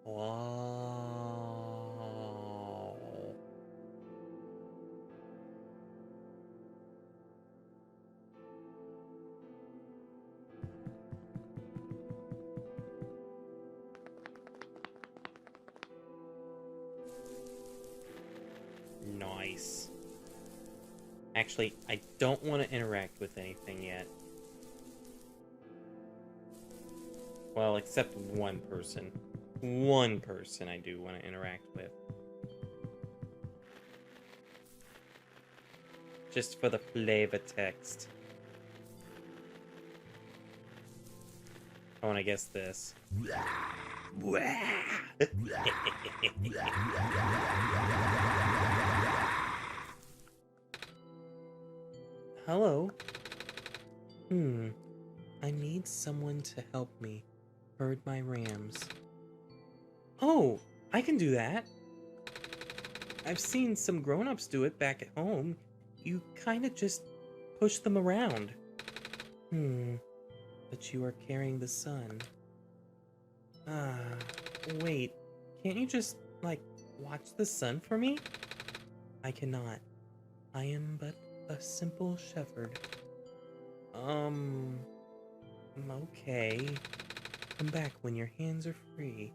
Wow. Nice. Actually, I don't want to interact with anything yet. Well, except one person. One person I do want to interact with. Just for the flavor text. I want to guess this. Hello? I need someone to help me herd my rams. Oh, I can do that. I've seen some grown-ups do it back at home. You kind of just push them around. But you are carrying the sun. Wait. Can't you just, like, watch the sun for me? I cannot. I am but a simple shepherd. Okay. Come back when your hands are free.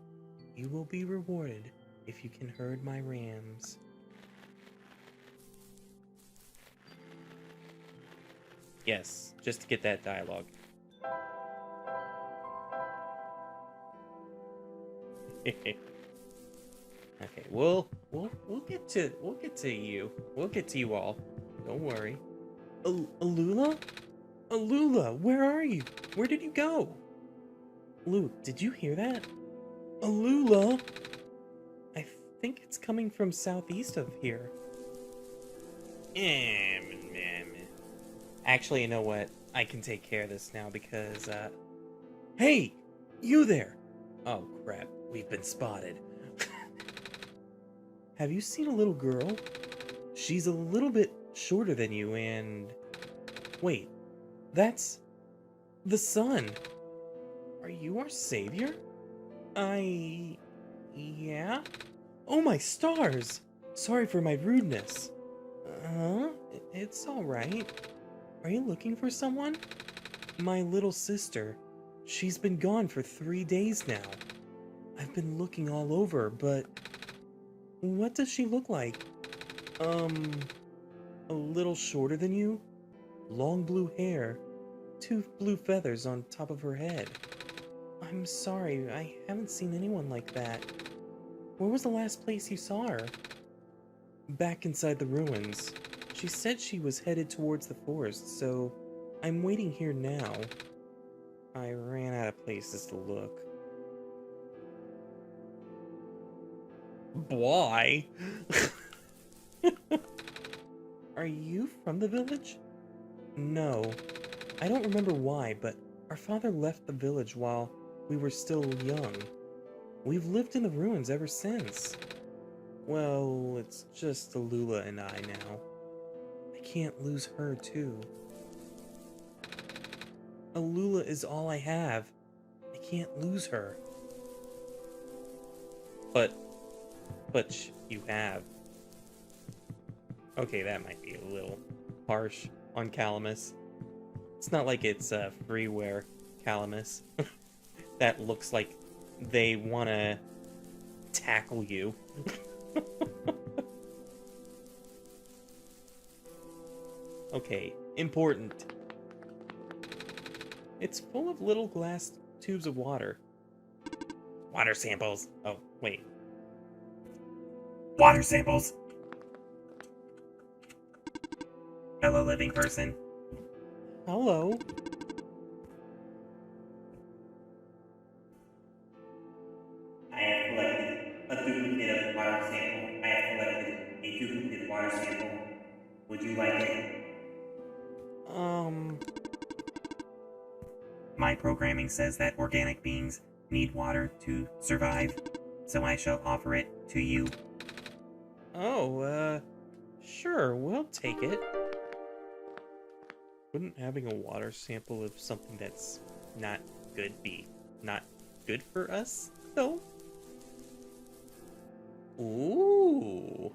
You will be rewarded if you can herd my rams. Yes, just to get that dialogue. Okay, we'll get to you. We'll get to you all. Don't worry. Alula? Alula, where are you? Where did you go? Luke, did you hear that? Alula? I think it's coming from southeast of here. Actually, you know what? I can take care of this now because, Hey! You there! Oh, crap. We've been spotted. Have you seen a little girl? She's a little bit shorter than you and... Wait, that's... the sun. Are you our savior? Yeah? Oh my stars! Sorry for my rudeness. It's alright. Are you looking for someone? My little sister. She's been gone for 3 days now. I've been looking all over, but... What does she look like? A little shorter than you? Long blue hair. 2 blue feathers on top of her head. I'm sorry, I haven't seen anyone like that. Where was the last place you saw her? Back inside the ruins. She said she was headed towards the forest, so I'm waiting here now. I ran out of places to look. Why? Are you from the village? No. I don't remember why, but our father left the village while we were still young. We've lived in the ruins ever since. Well, it's just Alula and I now. I can't lose her, too. Alula is all I have. I can't lose her. But you have. Okay, that might be a little harsh on Calamus. It's not like it's freeware Calamus. That looks like they want to tackle you. Okay, important. It's full of little glass tubes of water. Water samples. Oh, wait. Water samples! Hello, living person. Hello. I have collected a duplicate of water sample. I have collected a duplicate water sample. Would you like it? My programming says that organic beings need water to survive, so I shall offer it to you. Oh, sure, we'll take it. Wouldn't having a water sample of something that's not good be not good for us, though? Ooh.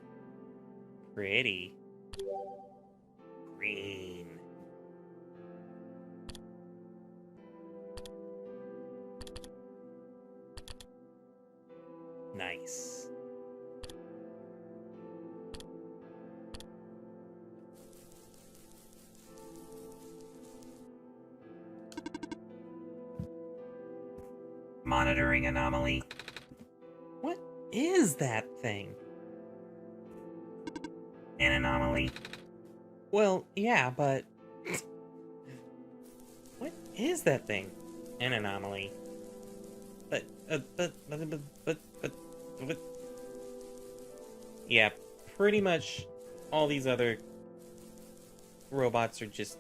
Pretty. Green. Nice. Monitoring anomaly. What is that thing? An anomaly. Well, yeah, but... What is that thing? An anomaly. But... Yeah, pretty much all these other robots are just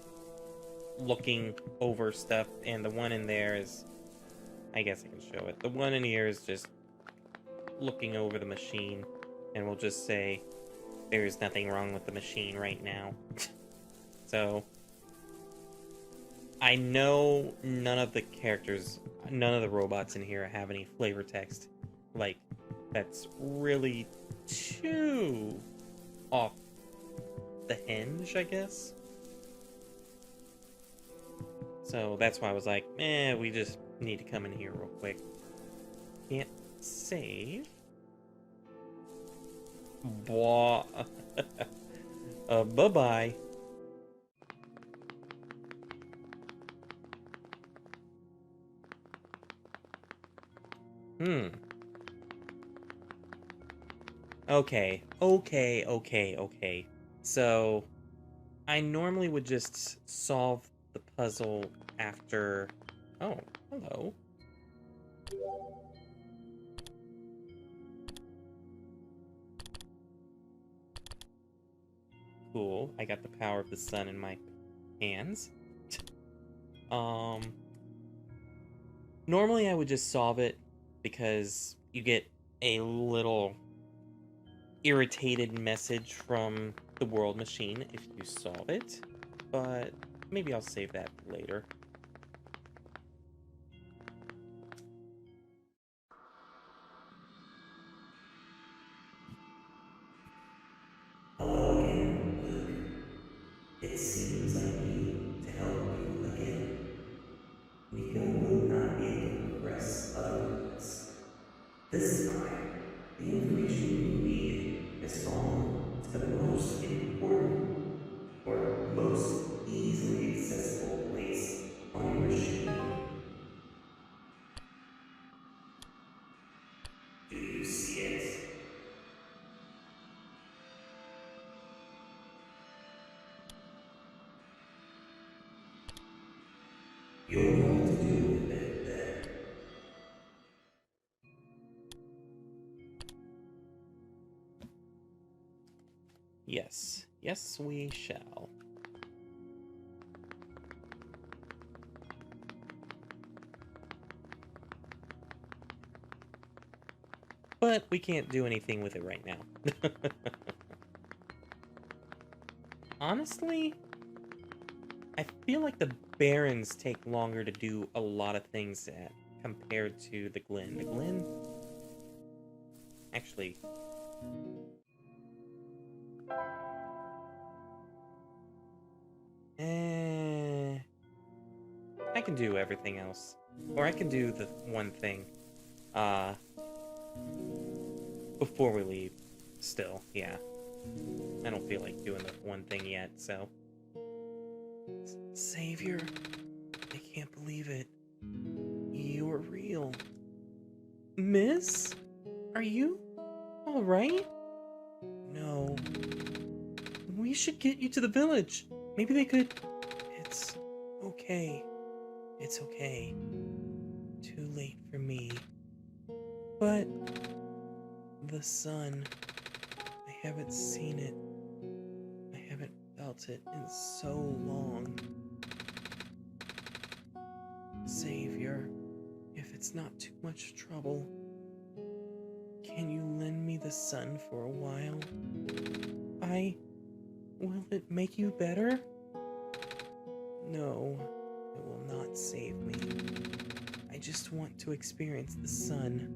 looking over stuff, and the one in there is... I guess I can show it. The one in here is just looking over the machine, and we'll just say there's nothing wrong with the machine right now. So, I know none of the characters, none of the robots in here have any flavor text. Like, that's really too off the hinge, I guess. So that's why I was like, we just need to come in here real quick. Can't save. Blah. Bye-bye. Okay. So, I normally would just solve the puzzle after... Oh, hello. Cool. I got the power of the sun in my hands. Normally I would just solve it because you get a little irritated message from the world machine if you solve it, but maybe I'll save that later. Hello again, Luke. It seems I need to help you again. Nico will not be able to progress otherwise. This time, the information you need has fallen to the most important or most easily accessible place on your machine. Do you see it? You'll know what to do with it then. Yes. Yes, we shall. But we can't do anything with it right now. Honestly, I feel like the Barons take longer to do a lot of things at compared to the Glen. The Glen... Actually... I can do everything else. Or I can do the one thing. Before we leave. Still, yeah. I don't feel like doing the one thing yet, so... Savior, I can't believe it. You're real. Miss? Are you alright? No. We should get you to the village. Maybe they could... It's okay. It's okay. Too late for me. But... the sun... I haven't seen it. I haven't felt it in so long. Savior, if it's not too much trouble, can you lend me the sun for a while? Will it make you better? No, it will not save me. I just want to experience the sun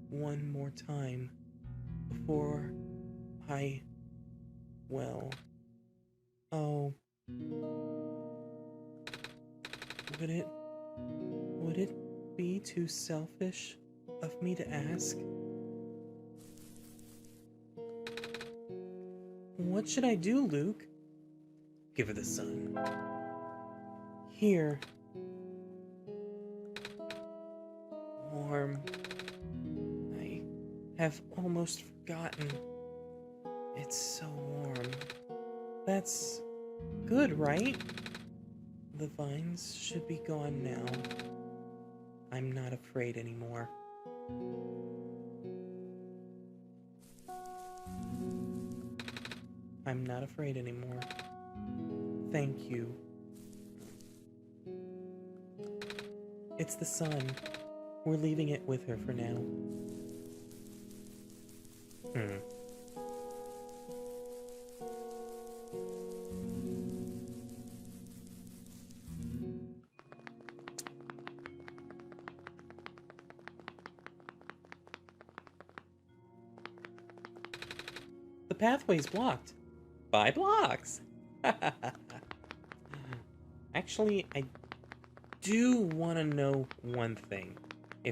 one more time. before I... well... Oh... Would it be too selfish of me to ask? What should I do, Luke? Give her the sun. Here. Warm. I have almost forgotten. It's so warm. That's good, right? The vines should be gone now. I'm not afraid anymore. I'm not afraid anymore. Thank you. It's the sun. We're leaving it with her for now. The pathway's blocked. By blocks! Actually, I do want to know one thing.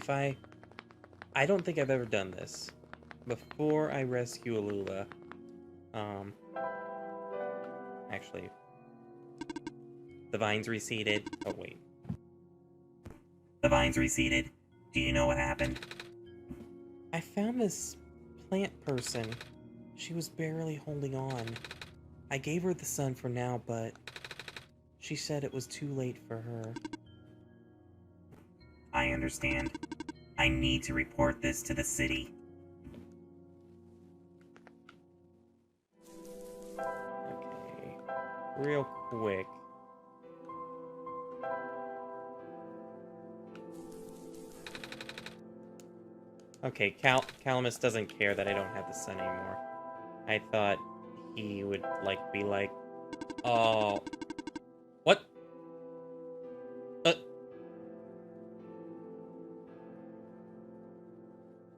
I don't think I've ever done this. Before I rescue Alula, actually, the vines receded. Oh, wait. The vines receded. Do you know what happened? I found this plant person. She was barely holding on. I gave her the sun for now, but she said it was too late for her. I understand. I need to report this to the city. Okay. Real quick. Okay, Calamus doesn't care that I don't have the sun anymore. I thought he would, be like, oh... What?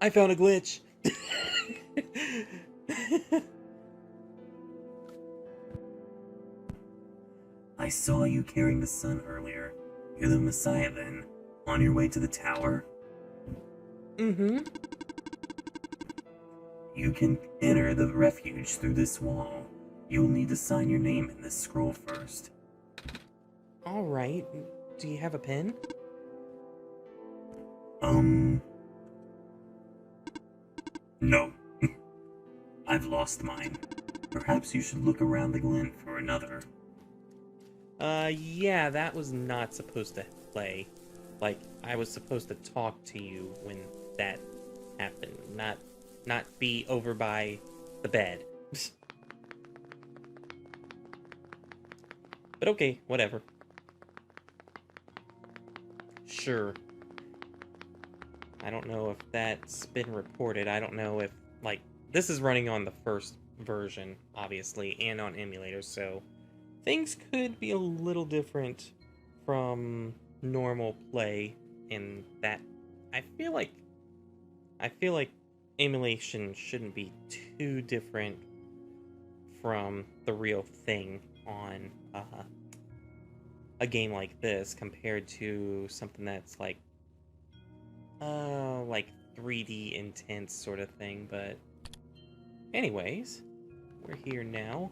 I found a glitch! I saw you carrying the sun earlier. You're the Messiah then. On your way to the tower? Mm-hmm. You can enter the refuge through this wall. You'll need to sign your name in this scroll first. Alright. Do you have a pen? No. I've lost mine. Perhaps you should look around the Glen for another. Yeah, that was not supposed to play. Like, I was supposed to talk to you when that happened, not be over by the bed. But okay, whatever. Sure. I don't know if that's been reported. I don't know if, this is running on the first version, obviously, and on emulators, so things could be a little different from normal play in that I feel like emulation shouldn't be too different from the real thing on a game like this compared to something that's like 3D intense sort of thing. But anyways, we're here now,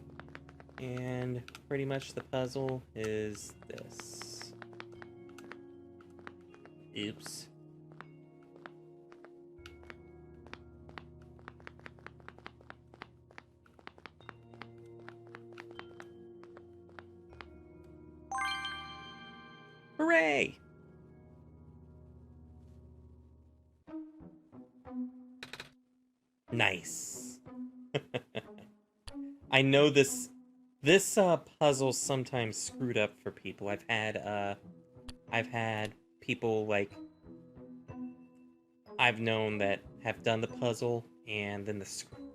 and pretty much the puzzle is this. Oops. Hooray! Nice. I know this puzzle sometimes screwed up for people. I've had people I've known that have done the puzzle and then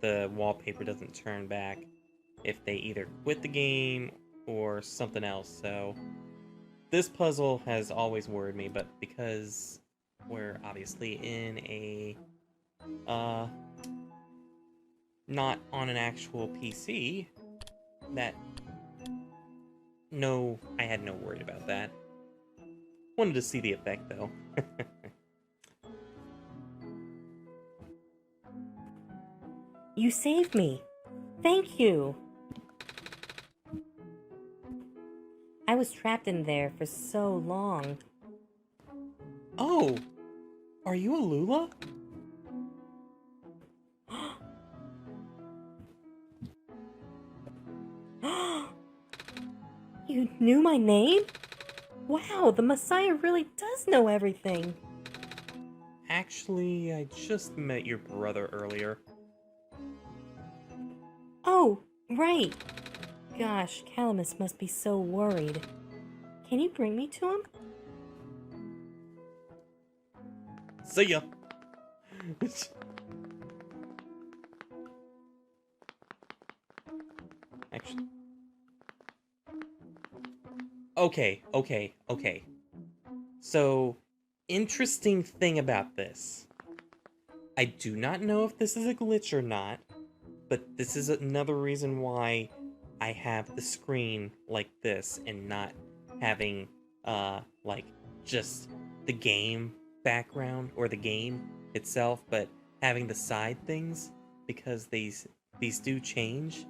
the wallpaper doesn't turn back if they either quit the game or something else. So this puzzle has always worried me, but because we're obviously in a not on an actual PC. That... No, I had no worry about that. Wanted to see the effect, though. You saved me. Thank you. I was trapped in there for so long. Oh! Are you a Lula? You knew my name? Wow, the Messiah really does know everything. Actually, I just met your brother earlier. Oh, right. Gosh, Calamus must be so worried. Can you bring me to him? See ya! Actually... Okay. So, interesting thing about this. I do not know if this is a glitch or not, but this is another reason why I have the screen like this and not having, like, just the game background or the game itself, but having the side things, because these do change.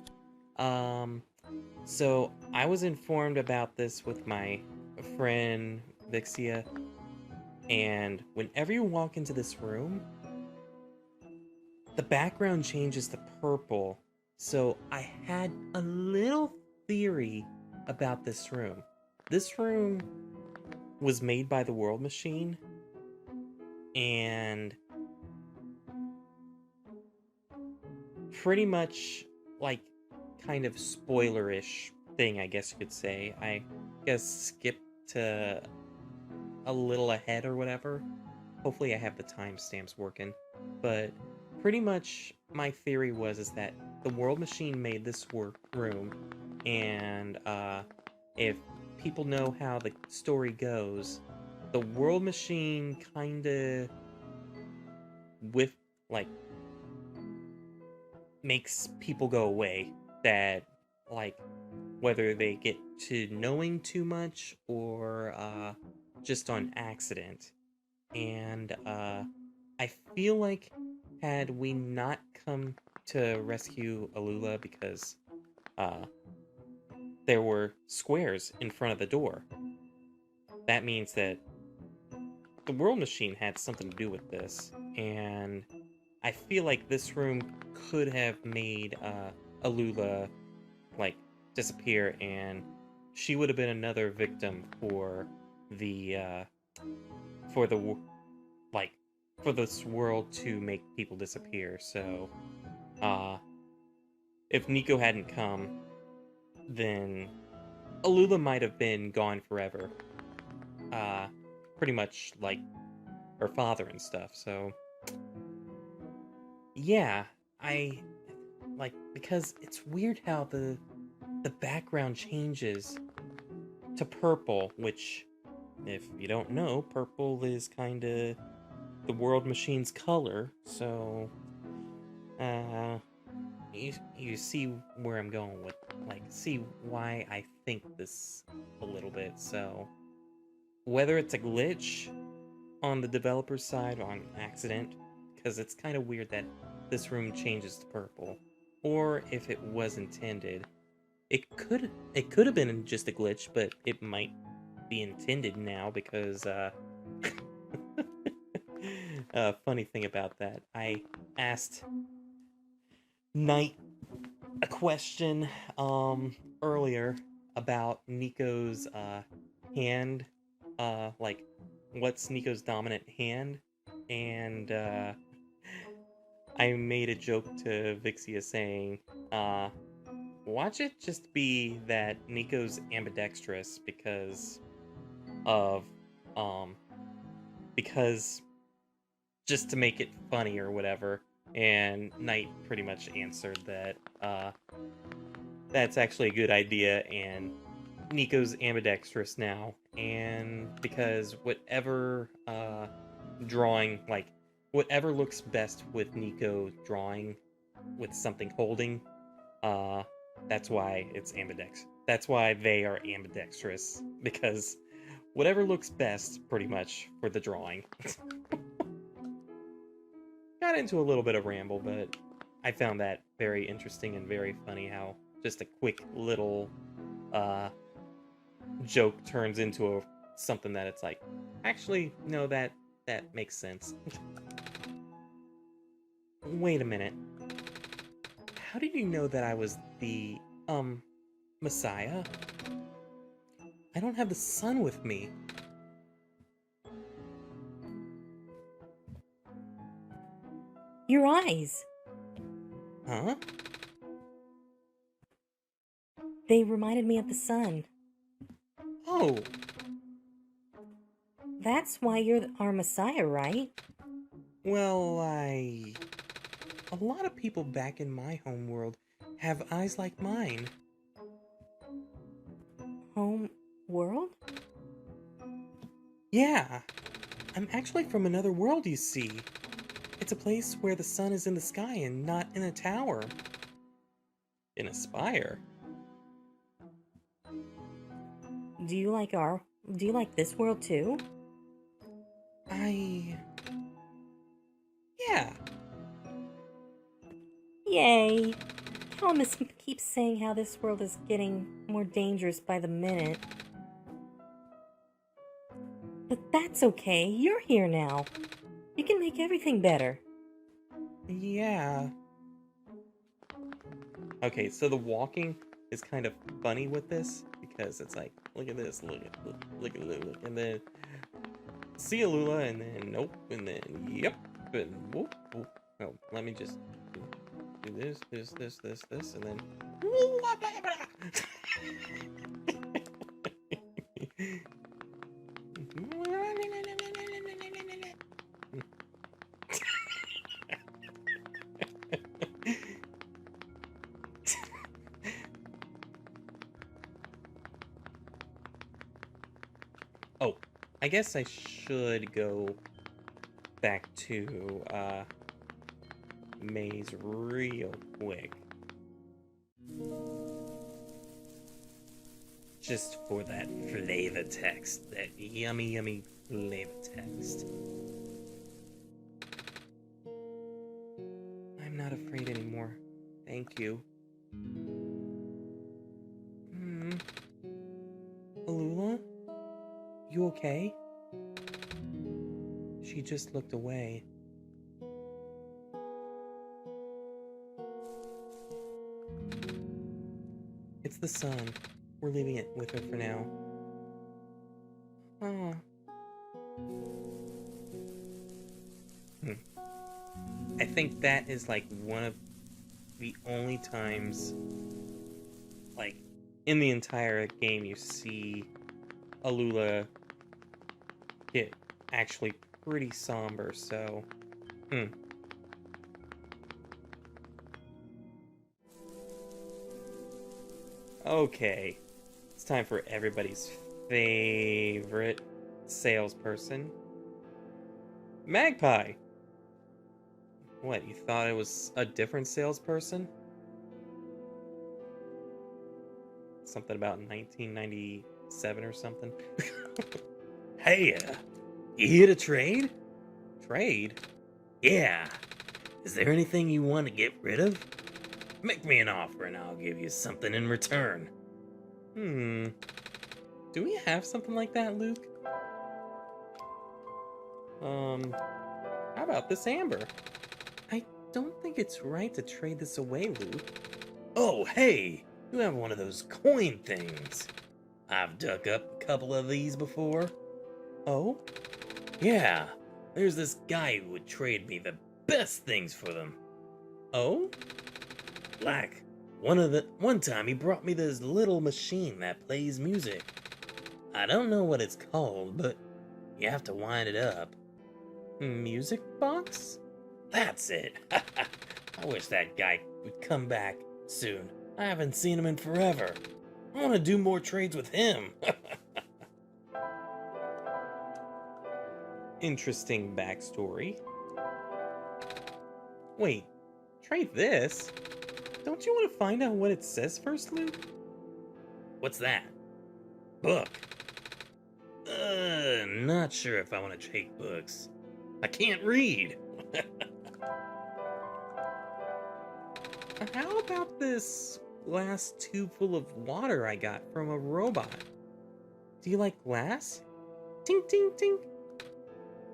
So I was informed about this with my friend Vixia, and whenever you walk into this room, the background changes to purple. So I had a little theory about this room. This room was made by the World Machine, and pretty much, like, kind of spoilerish thing, I guess you could say. I guess skip to a little ahead or whatever. Hopefully I have the timestamps working. But pretty much my theory is that the World Machine made this room, and if people know how the story goes, the World Machine kinda like, makes people go away that, like, whether they get to knowing too much or just on accident. And I feel like had we not come to rescue Alula because there were squares in front of the door, that means that the World Machine had something to do with this. And I feel like this room could have made Alula, like, disappear, and she would have been another victim for the for the like for this world to make people disappear. So if Nico hadn't come, then Alula might have been gone forever, pretty much like her father and stuff. So yeah, I like, because it's weird how the background changes to purple, which, if you don't know, purple is kind of the World Machine's color. So you see where I'm going with, like, see why I think this a little bit. So whether it's a glitch on the developer's side or on accident, because it's kind of weird that this room changes to purple, or if it was intended, it could have been just a glitch, but it might be intended now, because funny thing about that, I asked Knight a question earlier about Nico's hand, like, what's Nico's dominant hand, and I made a joke to Vixia saying, watch it just be that Nico's ambidextrous because of, because just to make it funny or whatever. And Knight pretty much answered that, that's actually a good idea, and Nico's ambidextrous now, and because whatever drawing, like, whatever looks best with Nico drawing with something holding. That's why it's ambidextrous. That's why they are ambidextrous, because whatever looks best, pretty much, for the drawing. Got into a little bit of ramble, but I found that very interesting and very funny how just a quick little joke turns into something that it's like, actually, no, that makes sense. Wait a minute. How did you know that I was the, Messiah? I don't have the sun with me. Your eyes. Huh? They reminded me of the sun. Oh, That's why you're our Messiah, right? well, a lot of people back in my home world have eyes like mine. Home world? Yeah, I'm actually from another world, you see. It's a place where the sun is in the sky and not in a tower. In a spire. Do you like this world too? Yeah. Yay! Calamus keeps saying how this world is getting more dangerous by the minute. But that's okay, you're here now. You can make everything better. Yeah. Okay, so the walking is kind of funny with this because it's like, look at this, look, and then see a Lula, and then nope, and then yep, and whoop, whoop. No, let me just do this, and then. Oh, I guess I should go back to Maze real quick. Just for that flavor text, that yummy flavor text. I'm not afraid anymore. Thank you. Alula? You okay? She just looked away. It's the sun. We're leaving it with her for now. Oh. I think that is like one of the only times, like, in the entire game you see Alula get actually pretty somber, so... Okay, it's time for everybody's favorite salesperson. Magpie! What, you thought it was a different salesperson? Something about 1997 or something? Hey, you here to trade? Trade? Yeah. Is there anything you want to get rid of? Make me an offer and I'll give you something in return. Do we have something like that, Luke? How about this amber? I don't think it's right to trade this away, Luke. Oh, hey! You have one of those coin things. I've dug up a couple of these before. Oh? Yeah, there's this guy who would trade me the best things for them. Oh? Like, one time he brought me this little machine that plays music. I don't know what it's called, but you have to wind it up. Music box? That's it. I wish that guy would come back soon. I haven't seen him in forever. I want to do more trades with him. Interesting backstory. Wait, Try this? Don't you want to find out what it says first, Luke? What's that? Book. Not sure if I want to take books. I can't read. How about this glass tube full of water I got from a robot? Do you like glass? Tink, tink, tink.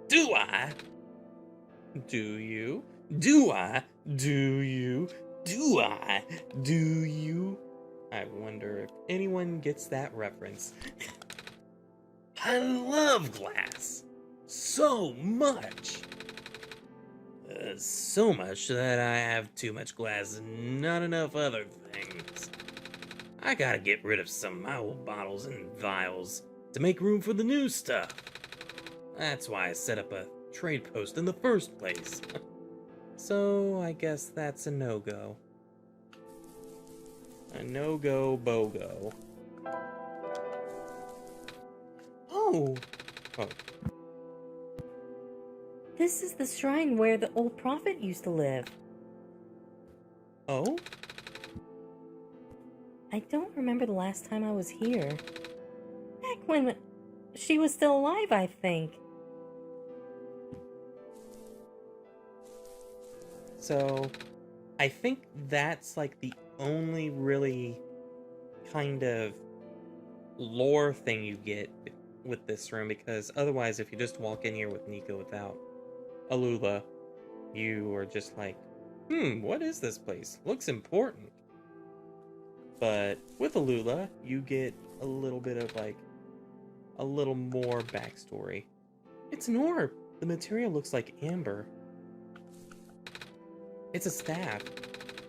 Do I? Do you? Do I? Do you? Do I? Do you? I wonder if anyone gets that reference. I love glass so much. So much that I have too much glass and not enough other things. I gotta get rid of some of my old bottles and vials to make room for the new stuff. That's why I set up a trade post in the first place. So I guess that's a no-go. A no-go BOGO. Oh! Oh. This is the shrine where the old prophet used to live. Oh? I don't remember the last time I was here. Back when she was still alive, I think. So, I think that's like the only really kind of lore thing you get with this room, because otherwise, if you just walk in here with Nico without Alula, you are just like, what is this place? Looks important. But with Alula, you get a little bit of like, a little more backstory. It's an orb. The material looks like amber. It's a staff.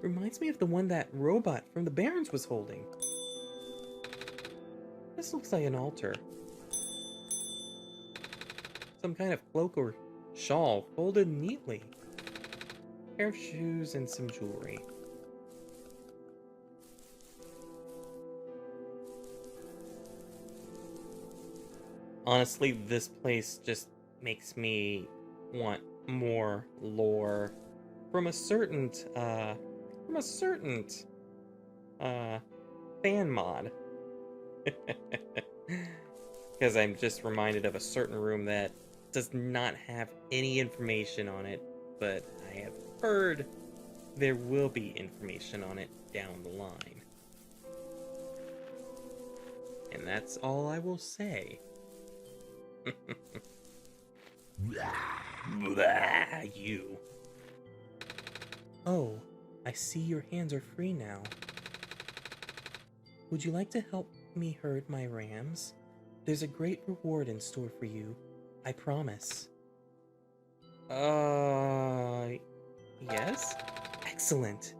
Reminds me of the one that robot from the Barrens was holding. This looks like an altar. Some kind of cloak or shawl folded neatly. A pair of shoes and some jewelry. Honestly, this place just makes me want more lore from a certain fan mod. Because I'm just reminded of a certain room that does not have any information on it, but I have heard there will be information on it down the line. And that's all I will say. Blah, you. Oh, I see your hands are free now. Would you like to help me herd my rams? There's a great reward in store for you, I promise. Yes? Excellent.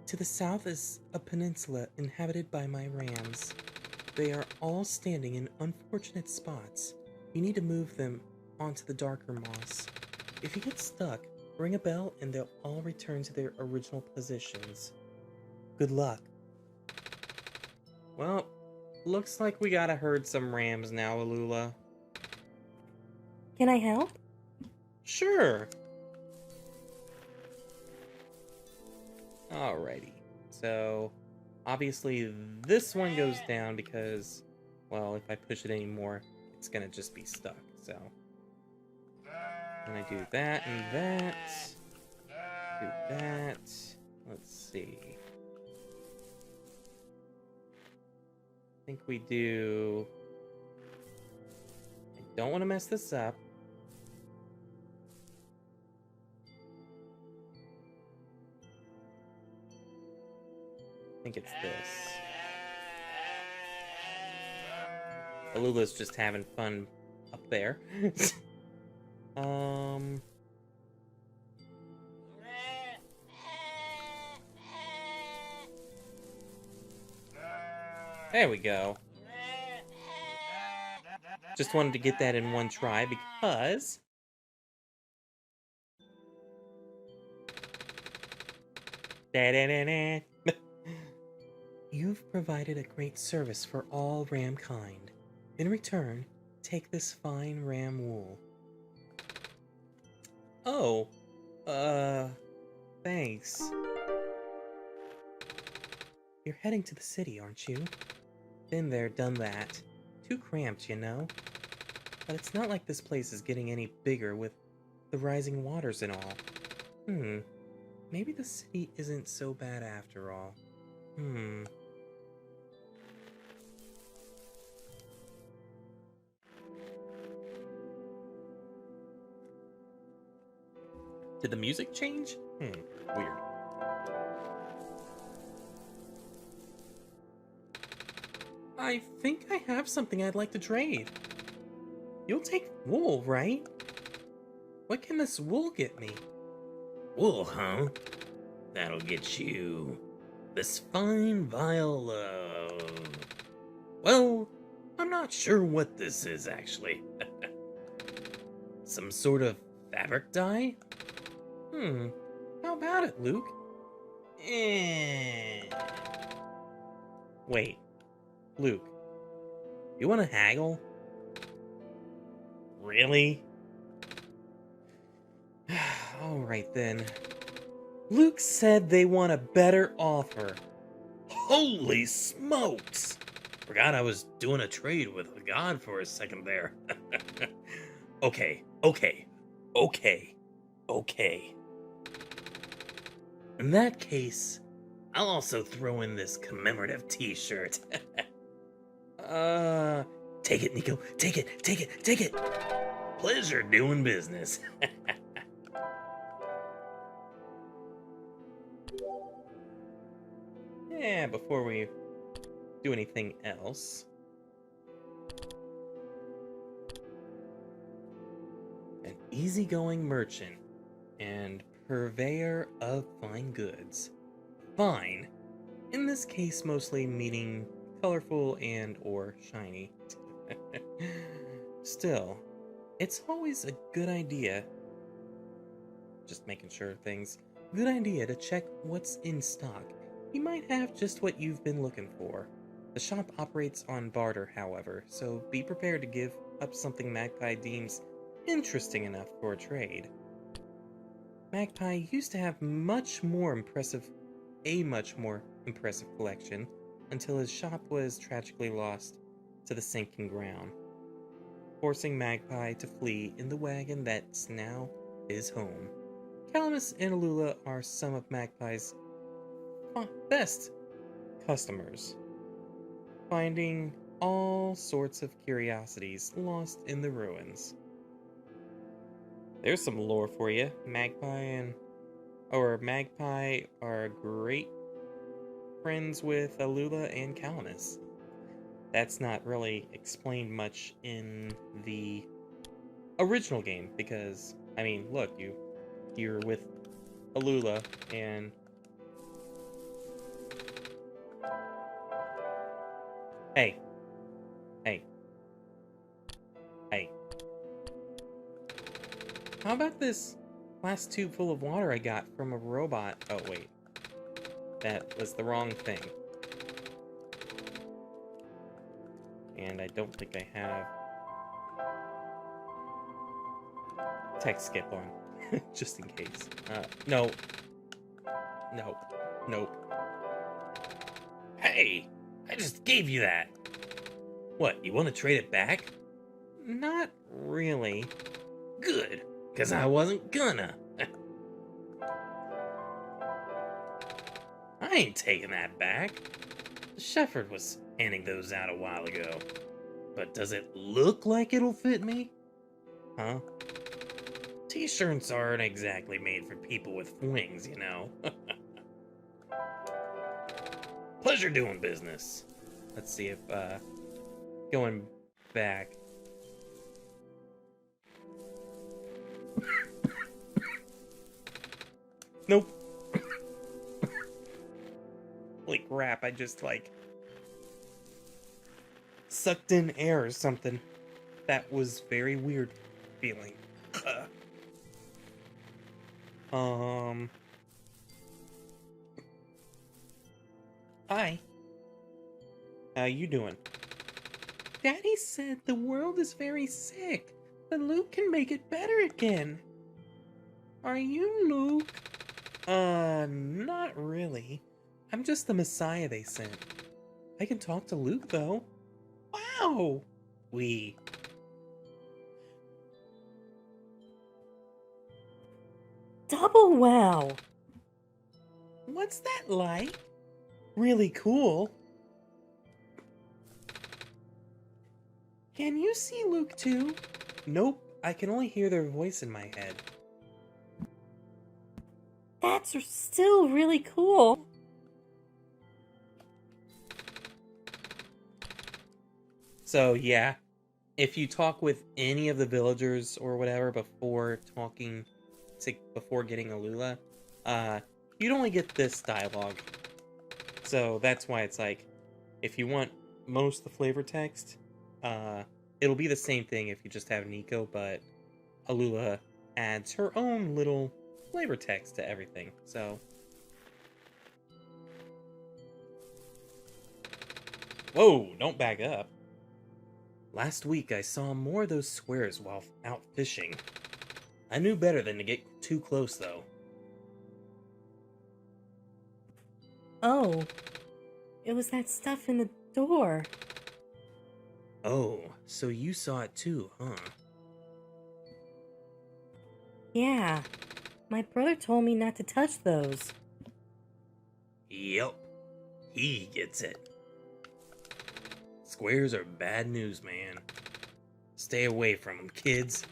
To the south is a peninsula inhabited by my rams. They are all standing in unfortunate spots. You need to move them onto the darker moss. If you get stuck, ring a bell and they'll all return to their original positions. Good luck. Well, looks like we gotta herd some rams now, Alula. Can I help? Sure. Alrighty. So, obviously this one goes down because, well, if I push it anymore, it's gonna just be stuck, so. I'm gonna do that and that. Do that. Let's see. I think we do... I don't want to mess this up. I think it's this. Alula's just having fun up there. There we go. Just wanted to get that in one try because... Da-da-da-da. You've provided a great service for all ramkind. In return, take this fine ram wool. Oh, thanks. You're heading to the city, aren't you? Been there, done that. Too cramped, you know? But it's not like this place is getting any bigger with the rising waters and all. Maybe the city isn't so bad after all. Did the music change? Weird. I think I have something I'd like to trade. You'll take wool, right? What can this wool get me? Wool, huh? That'll get you this fine vial of... Well, I'm not sure what this is, actually. Some sort of fabric dye? How about it, Luke? Wait, Luke, you want to haggle? Really? Alright then. Luke said they want a better offer. Holy smokes! Forgot I was doing a trade with a god for a second there. Okay. In that case, I'll also throw in this commemorative t-shirt. Take it, Nico. Take it. Pleasure doing business. Yeah, before we do anything else. An easygoing merchant and purveyor of fine goods. Fine, in this case mostly meaning colorful and or shiny. Still, it's always a good idea, just making sure things, good idea to check what's in stock. He might have just what you've been looking for. The shop operates on barter, however, so be prepared to give up something Magpie deems interesting enough for a trade. Magpie used to have a much more impressive collection until his shop was tragically lost to the sinking ground, forcing Magpie to flee in the wagon that's now his home. Calamus and Alula are some of Magpie's best customers, finding all sorts of curiosities lost in the ruins. There's some lore for you. Magpie are great friends with Alula and Calamus. That's not really explained much in the original game because, I mean, look, you're with Alula and Hey. How about this last tube full of water I got from a robot? Oh, wait. That was the wrong thing. And I don't think I have text skip on, just in case. No. Nope. Hey, I just gave you that. What, you want to trade it back? Not really. Good, because I wasn't gonna. I ain't taking that back. The shepherd was handing those out a while ago. But does it look like it'll fit me? Huh? T-shirts aren't exactly made for people with wings, you know. Pleasure doing business. Let's see if, going back. Nope. Holy crap, I just, sucked in air or something. That was very weird feeling. Hi. How you doing? Daddy said the world is very sick, but Luke can make it better again. Are you Luke? Not really. I'm just the Messiah they sent. I can talk to Luke, though. Wow! We. Double wow! What's that like? Really cool. Can you see Luke too? Nope, I can only hear their voice in my head. That's still really cool. So yeah, if you talk with any of the villagers or whatever before before getting Alula, you'd only get this dialogue. So that's why it's like, if you want most of the flavor text, it'll be the same thing if you just have Nico, but Alula adds her own little flavor text to everything. So, whoa, don't back up. Last week I saw more of those squares while out fishing. I knew better than to get too close, though. Oh, it was that stuff in the door. Oh, so you saw it too, huh? Yeah, my brother told me not to touch those. Yep, he gets it. Squares are bad news, man. Stay away from them, kids.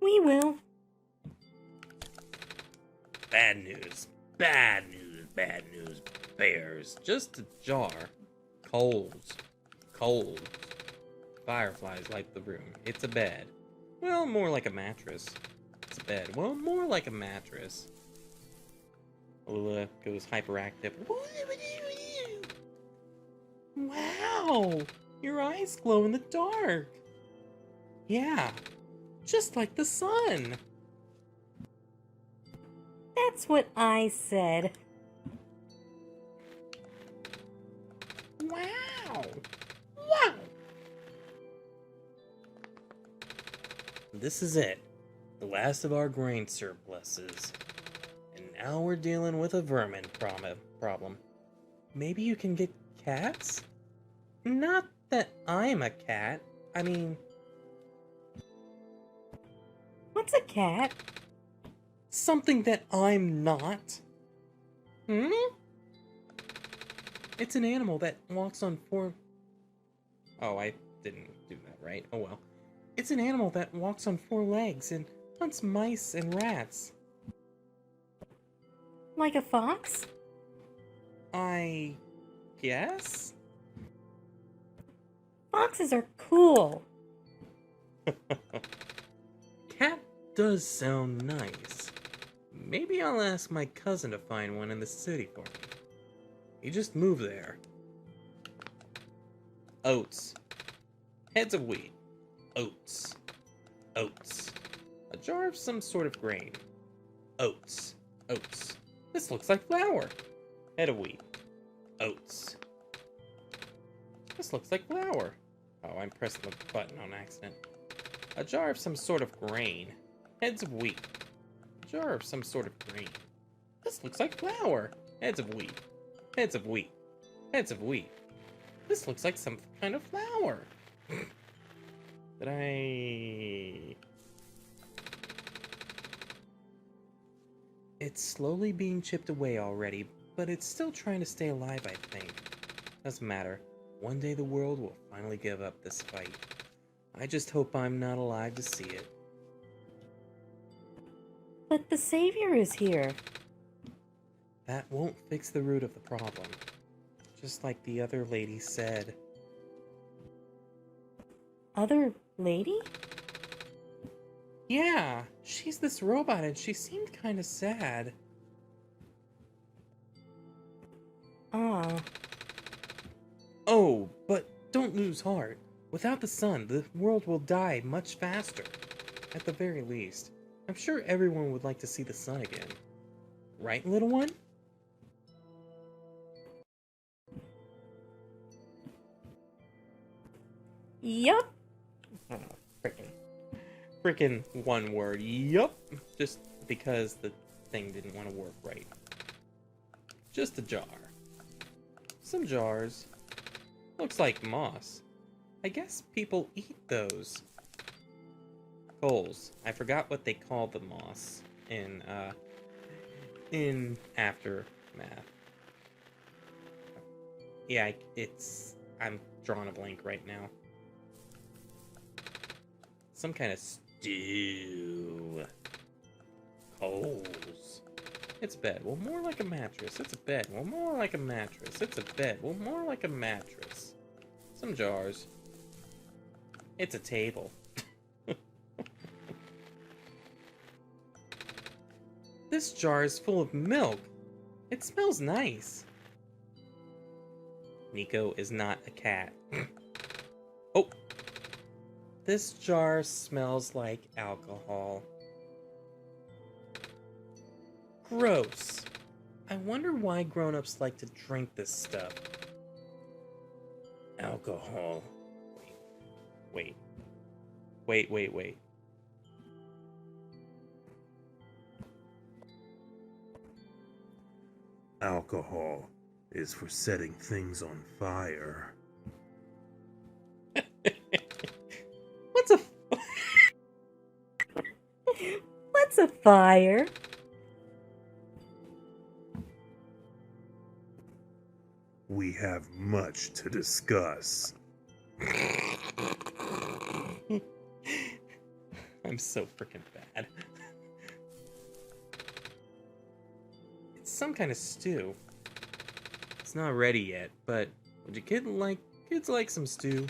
We will. Bad news. Bad news. Bad news. Bears. Just a jar. Coals. Coals. Fireflies light the room. It's a bed. Well, more like a mattress. It's a bed. Well, more like a mattress. Alula goes hyperactive. Wow! Your eyes glow in the dark. Yeah, just like the sun. That's what I said. Wow! Wow! This is it. The last of our grain surpluses. And now we're dealing with a vermin problem. Maybe you can get cats? Not that I'm a cat. I mean... What's a cat? Something that I'm not. Hmm? It's an animal that walks on four... Oh, I didn't do that right. Oh well. It's an animal that walks on four legs and hunts mice and rats. Like a fox? I guess? Foxes are cool. Cat does sound nice. Maybe I'll ask my cousin to find one in the city for me. He just moved there. Oats. Heads of wheat. Oats. Oats. A jar of some sort of grain. Oats. Oats. This looks like flour. Head of wheat. Oats. This looks like flour. Oh, I'm pressing the button on accident. A jar of some sort of grain. Heads of wheat. A jar of some sort of grain. This looks like flour. Heads of wheat. Heads of wheat. Heads of wheat. This looks like some kind of flour. Did I... It's slowly being chipped away already, but it's still trying to stay alive, I think. Doesn't matter. One day the world will finally give up this fight. I just hope I'm not alive to see it. But the Savior is here. That won't fix the root of the problem. Just like the other lady said. Other lady? Yeah, she's this robot and she seemed kind of sad. Ah. Oh, but don't lose heart. Without the sun, the world will die much faster. At the very least. I'm sure everyone would like to see the sun again. Right, little one? Yup. Oh, frickin'. Freaking one word. Yup. Just because the thing didn't want to work right. Just a jar. Some jars. Looks like moss. I guess people eat those. Coals. I forgot what they call the moss in Aftermath. Yeah, I'm drawing a blank right now. Some kind of stew. Coals. It's a bed. Well, more like a mattress. It's a bed. Well, more like a mattress. It's a bed. Well, more like a mattress. Some jars. It's a table. This jar is full of milk. It smells nice. Nico is not a cat. Oh! This jar smells like alcohol. Gross. I wonder why grown-ups like to drink this stuff. Alcohol. Wait. Alcohol is for setting things on fire. What's a... What's a fire? We have much to discuss. I'm so freaking bad. It's some kind of stew. It's not ready yet, but would your kids like some stew?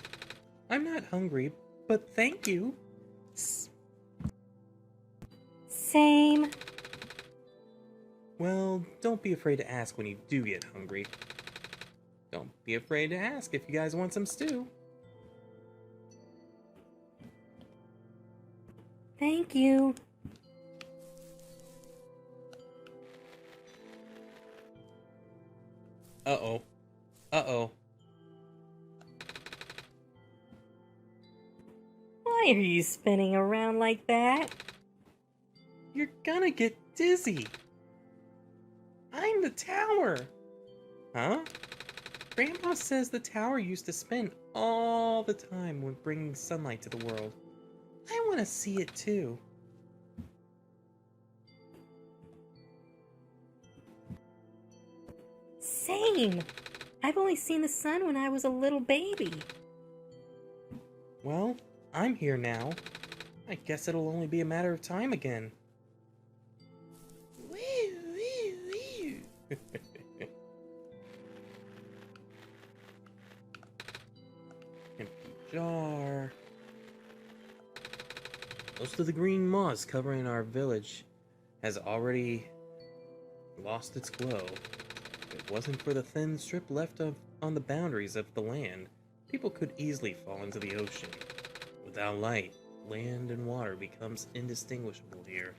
I'm not hungry, but thank you. Same. Well, don't be afraid to ask when you do get hungry. Don't be afraid to ask if you guys want some stew. Thank you. Uh-oh. Uh-oh. Why are you spinning around like that? You're gonna get dizzy. I'm the tower. Huh? Grandpa says the tower used to spin all the time when bringing sunlight to the world. I want to see it too. Same. I've only seen the sun when I was a little baby. Well, I'm here now. I guess it'll only be a matter of time again. Woo, woo, woo. Empty jar. Most of the green moss covering our village has already lost its glow. If it wasn't for the thin strip left on the boundaries of the land, people could easily fall into the ocean. Without light, land and water becomes indistinguishable here.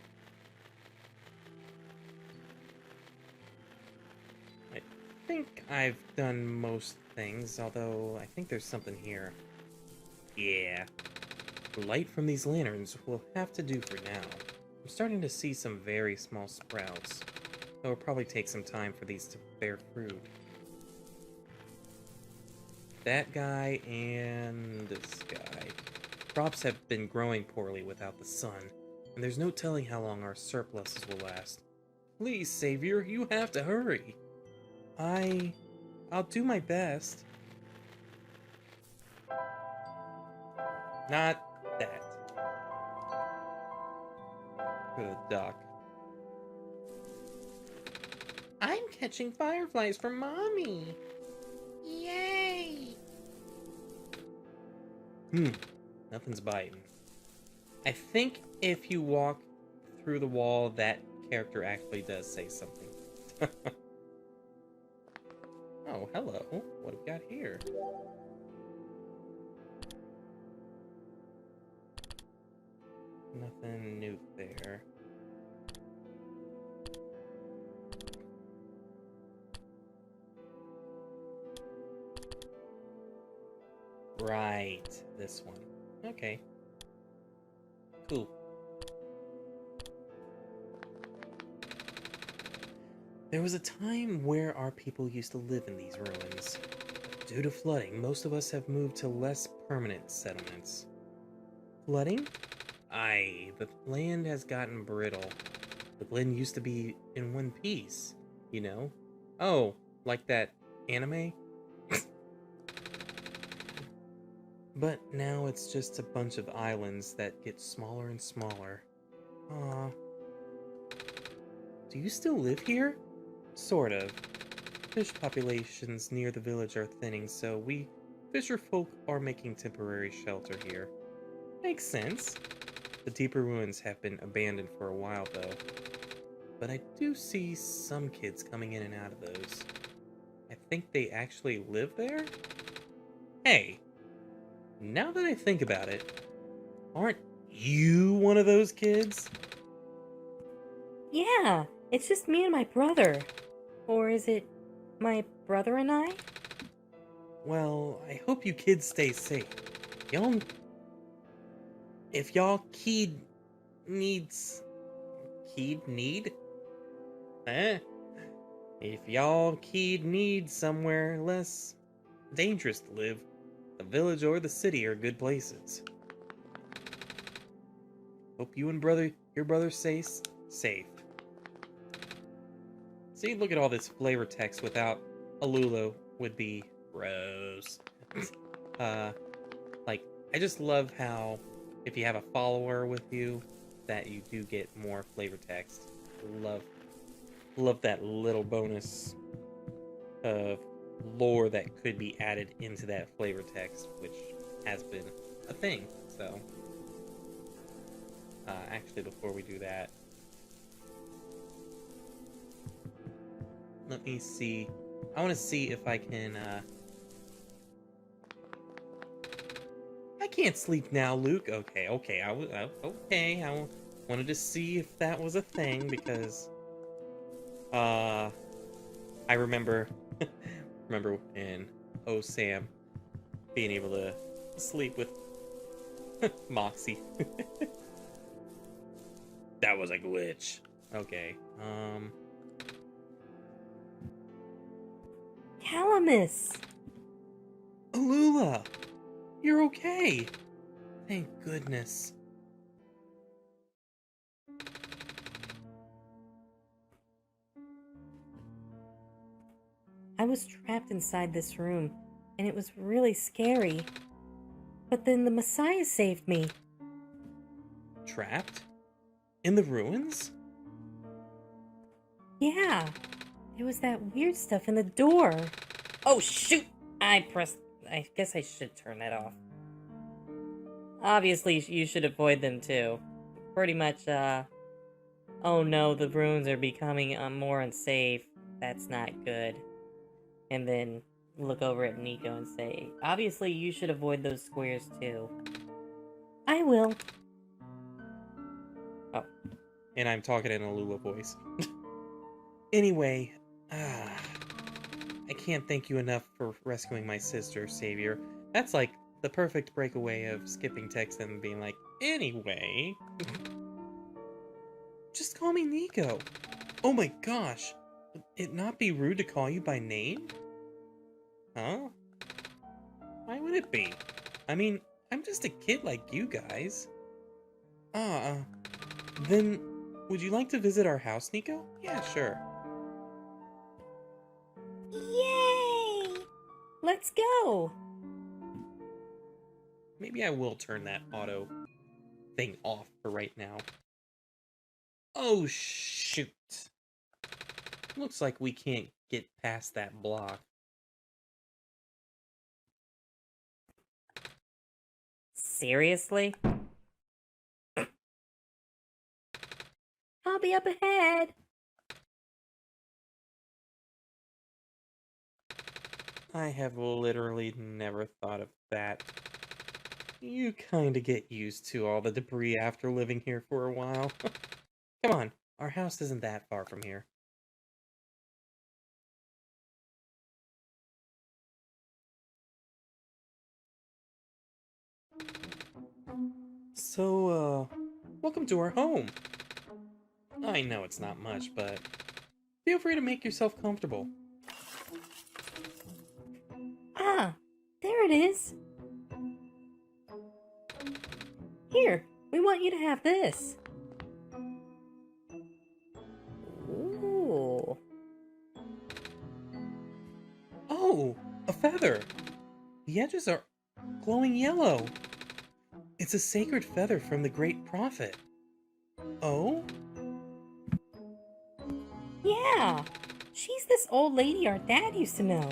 I think I've done most things, although I think there's something here. Yeah. The light from these lanterns will have to do for now. I'm starting to see some very small sprouts, though it'll probably take some time for these to bear fruit. That guy and this guy. Crops have been growing poorly without the sun, and there's no telling how long our surpluses will last. Please, Savior, you have to hurry. I'll do my best. Not that. For the duck. I'm catching fireflies for Mommy. Yay! Nothing's biting. I think if you walk through the wall, that character actually does say something. Oh, hello. What have we got here? Nothing new there. Right, this one. Okay. Cool. There was a time where our people used to live in these ruins. Due to flooding, most of us have moved to less permanent settlements. Flooding? Aye, the land has gotten brittle. The Glen used to be in one piece, you know? Oh, like that anime? But now it's just a bunch of islands that get smaller and smaller. Aw. Do you still live here? Sort of. Fish populations near the village are thinning, so we fisher folk are making temporary shelter here. Makes sense. The deeper ruins have been abandoned for a while, though. But I do see some kids coming in and out of those. I think they actually live there? Hey, now that I think about it, aren't you one of those kids? Yeah, it's just me and my brother. Or is it my brother and I? Well, I hope you kids stay safe. Y'all... If y'all needs... Need? Eh? If y'all need somewhere less dangerous to live, the village or the city are good places. Hope you and your brother stays safe. See, look at all this flavor text without Alula would be gross. Like, I just love how if you have a follower with you, that you do get more flavor text. Love that little bonus of lore that could be added into that flavor text, which has been a thing. So, actually, before we do that, let me see. I want to see if I can. I can't sleep now, Luke. Okay. I wanted to see if that was a thing because, I remember in Oh Sam being able to sleep with Moxie. That was a glitch. Okay. Calamus! Alula! You're okay! Thank goodness. I was trapped inside this room, and it was really scary. But then the Messiah saved me. Trapped? In the ruins? Yeah, there was that weird stuff in the door. Oh shoot! I guess I should turn that off. Obviously, you should avoid them too. Pretty much, oh no, the ruins are becoming more unsafe. That's not good. And then look over at Nico and say, obviously, you should avoid those squares too. I will. Oh. And I'm talking in a Alula voice. Anyway, I can't thank you enough for rescuing my sister, Savior. That's like the perfect breakaway of skipping text and being like, anyway. Just call me Nico. Oh my gosh. Would it not be rude to call you by name? Huh? Why would it be? I mean, I'm just a kid like you guys. Then would you like to visit our house, Nico? Yeah, sure. Yay! Let's go! Maybe I will turn that auto thing off for right now. Oh, shoot. Looks like we can't get past that block. Seriously? I'll be up ahead. I have literally never thought of that. You kinda get used to all the debris after living here for a while. Come on, our house isn't that far from here. So, Welcome to our home. I know it's not much, but feel free to make yourself comfortable. Ah, there it is. Here, we want you to have this. Ooh. Oh, a feather. The edges are glowing yellow. It's a sacred feather from the great prophet. Oh? Yeah, she's this old lady our dad used to know.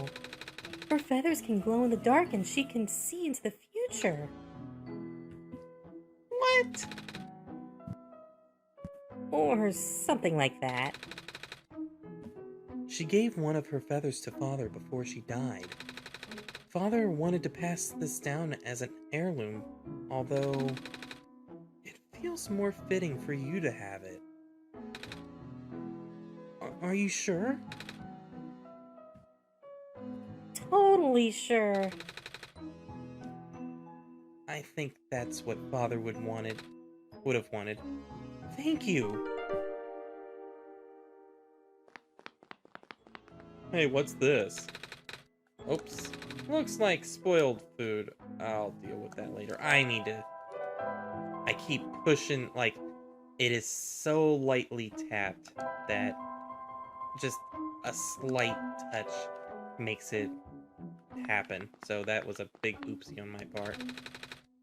Her feathers can glow in the dark and she can see into the future. What? Or something like that. She gave one of her feathers to Father before she died. Father wanted to pass this down as an heirloom, although it feels more fitting for you to have it. Are you sure? Totally sure. I think that's what Father would have wanted. Thank you. Hey, what's this? Oops. Looks like spoiled food. I'll deal with that later. I keep pushing, like, it is so lightly tapped that just a slight touch makes it happen. So that was a big oopsie on my part.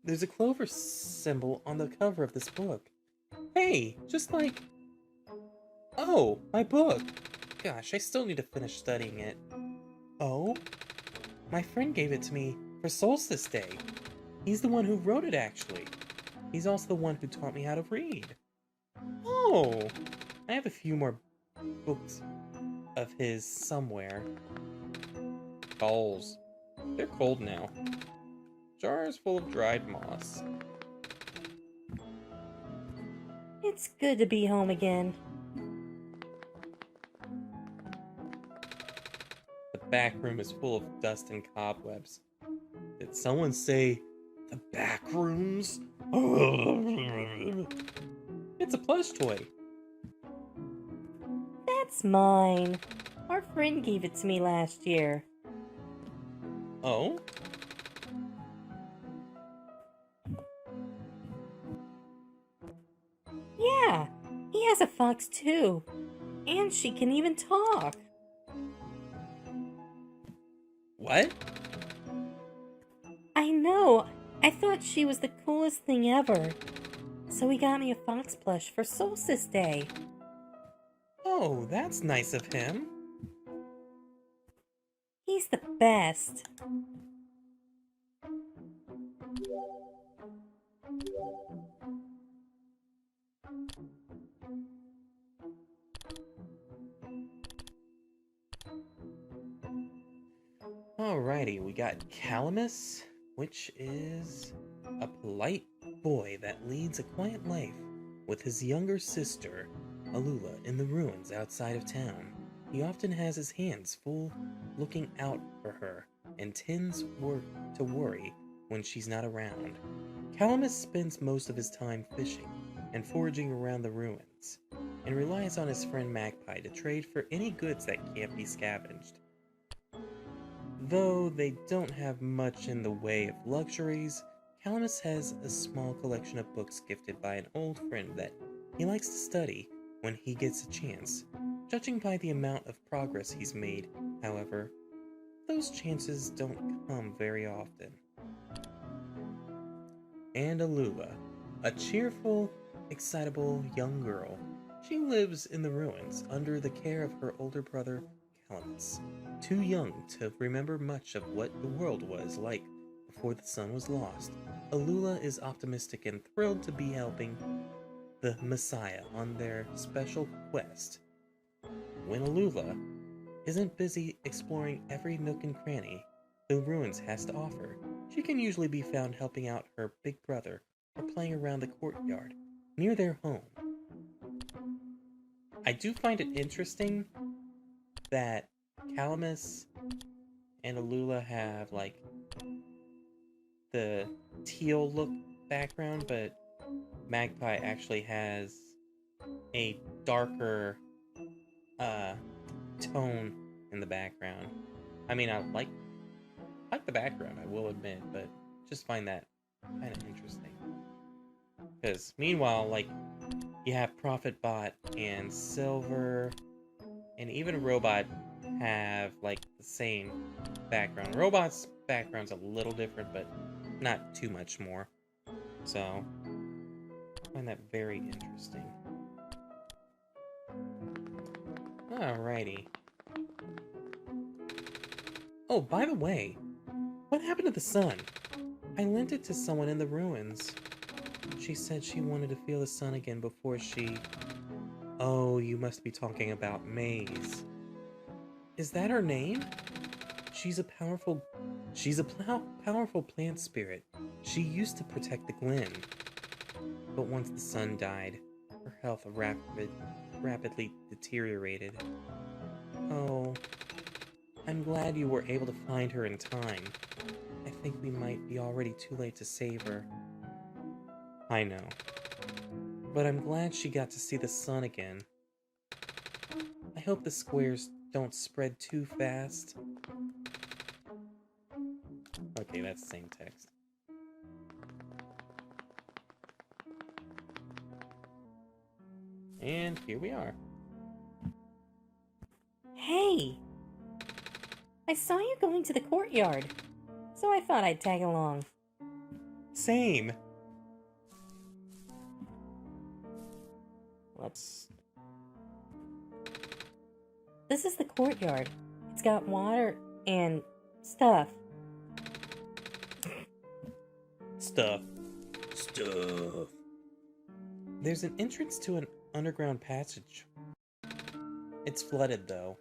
There's a clover symbol on the cover of this book. Hey, just like... Oh, my book! Gosh, I still need to finish studying it. Oh? My friend gave it to me for Solstice Day. He's the one who wrote it, actually. He's also the one who taught me how to read. Oh! I have a few more books of his somewhere. Bowls. They're cold now. Jars full of dried moss. It's good to be home again. The back room is full of dust and cobwebs. Did someone say the back rooms? It's a plush toy. That's mine. Our friend gave it to me last year. Oh? Yeah, he has a fox too. And she can even talk. What? I know. I thought she was the coolest thing ever. So he got me a fox plush for Solstice Day. Oh, that's nice of him. He's the best. Alrighty, we got Calamus, which is a polite boy that leads a quiet life with his younger sister, Alula, in the ruins outside of town. He often has his hands full looking out for her and tends to worry when she's not around. Calamus spends most of his time fishing and foraging around the ruins, and relies on his friend Magpie to trade for any goods that can't be scavenged. Though they don't have much in the way of luxuries, Calamus has a small collection of books gifted by an old friend that he likes to study when he gets a chance. Judging by the amount of progress he's made, however, those chances don't come very often. And Alula, a cheerful, excitable young girl. She lives in the ruins under the care of her older brother, Calamus. Too young to remember much of what the world was like before the sun was lost, Alula is optimistic and thrilled to be helping the Messiah on their special quest. When Alula isn't busy exploring every nook and cranny the ruins has to offer, she can usually be found helping out her big brother or playing around the courtyard near their home. I do find it interesting that Calamus and Alula have like the teal look background, but Magpie actually has a darker tone in the background. I mean, I like the background, I will admit, but just find that kind of interesting. Because meanwhile, like, you have Prophetbot and Silver, and even Robot have, like, the same background. Robot's background's a little different, but not too much more. So, I find that very interesting. Alrighty. Oh, by the way, what happened to the sun? I lent it to someone in the ruins. She said she wanted to feel the sun again before she... Oh, you must be talking about Maze. Is that her name? She's a powerful plant spirit. She used to protect the Glen. But once the sun died, her health rapidly deteriorated. Oh, I'm glad you were able to find her in time. I think we might be already too late to save her. I know. But I'm glad she got to see the sun again. I hope the squares don't spread too fast. Okay, that's the same text. And here we are. Hey! I saw you going to the courtyard, so I thought I'd tag along. Same! This is the courtyard. It's got water and stuff. Stuff. Stuff. There's an entrance to an underground passage. It's flooded, though.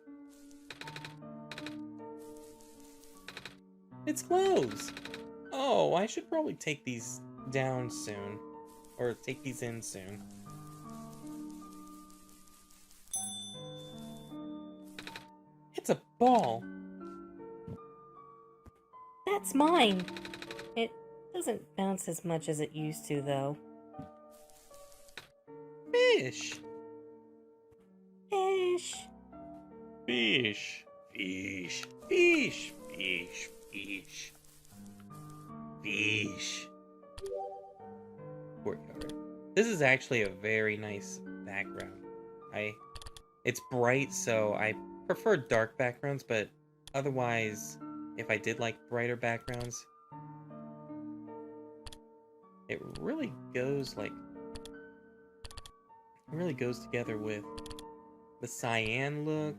It's closed! Oh, I should probably take these down soon. Or take these in soon. It's a ball! That's mine! It doesn't bounce as much as it used to, though. Fish! Fish! Fish! Fish! Fish! Fish! Fish! Fish! Courtyard. This is actually a very nice background. It's bright, so I prefer dark backgrounds, but otherwise, if I did like brighter backgrounds, it really goes together with the cyan look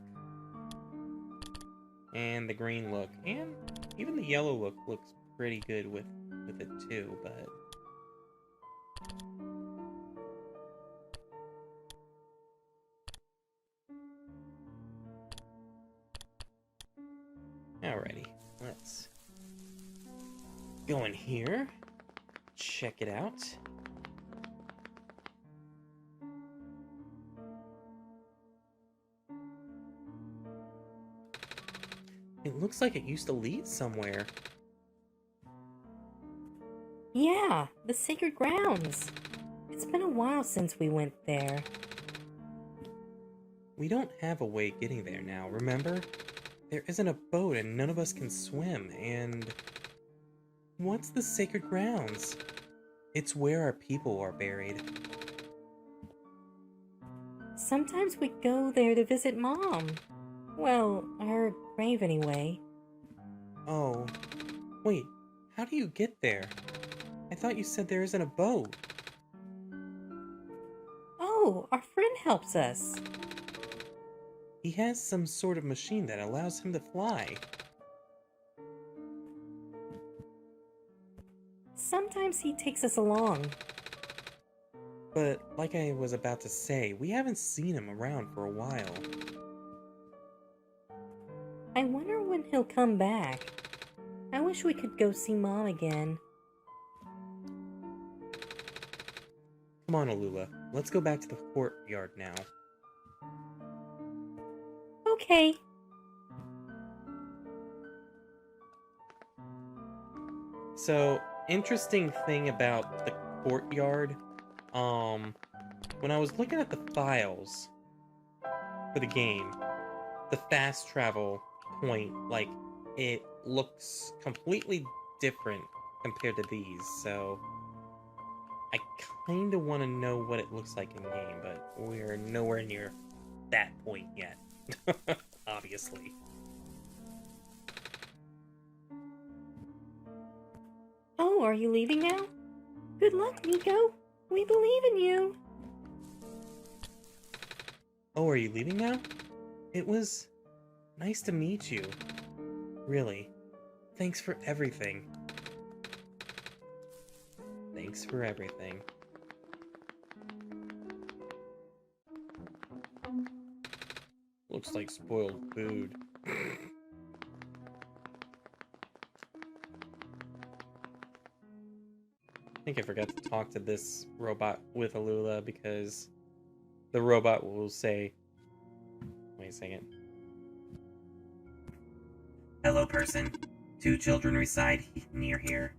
and the green look, and even the yellow look looks pretty good with it too, but alrighty, let's go in here, check it out. It looks like it used to lead somewhere. Yeah, the sacred grounds. It's been a while since we went there. We don't have a way getting there now, remember? There isn't a boat and none of us can swim, and... What's the sacred grounds? It's where our people are buried. Sometimes we go there to visit Mom. Well, her grave anyway. Oh. Wait, how do you get there? I thought you said there isn't a boat. Oh, our friend helps us. He has some sort of machine that allows him to fly. Sometimes he takes us along. But, like I was about to say, we haven't seen him around for a while. I wonder when he'll come back. I wish we could go see Mom again. Come on, Alula. Let's go back to the courtyard now. Okay. So, interesting thing about the courtyard when I was looking at the files for the game, the fast travel point, like, it looks completely different compared to these, so I kind of want to know what it looks like in game, but we're nowhere near that point yet, obviously. Oh, are you leaving now? Good luck, Nico. We believe in you. Oh, are you leaving now? It was nice to meet you. Really. Thanks for everything. Thanks for everything. Looks like spoiled food. I think I forgot to talk to this robot with Alula because the robot will say, wait a second. Hello, person. 2 children reside near here.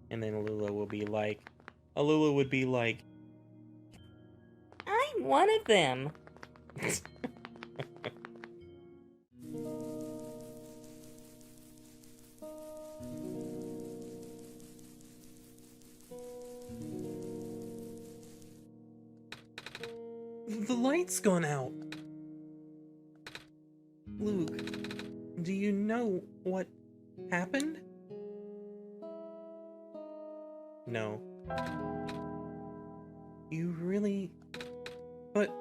And then Alula would be like, I'm one of them. the light's gone out. Luke, do you know what happened? No. You really... But...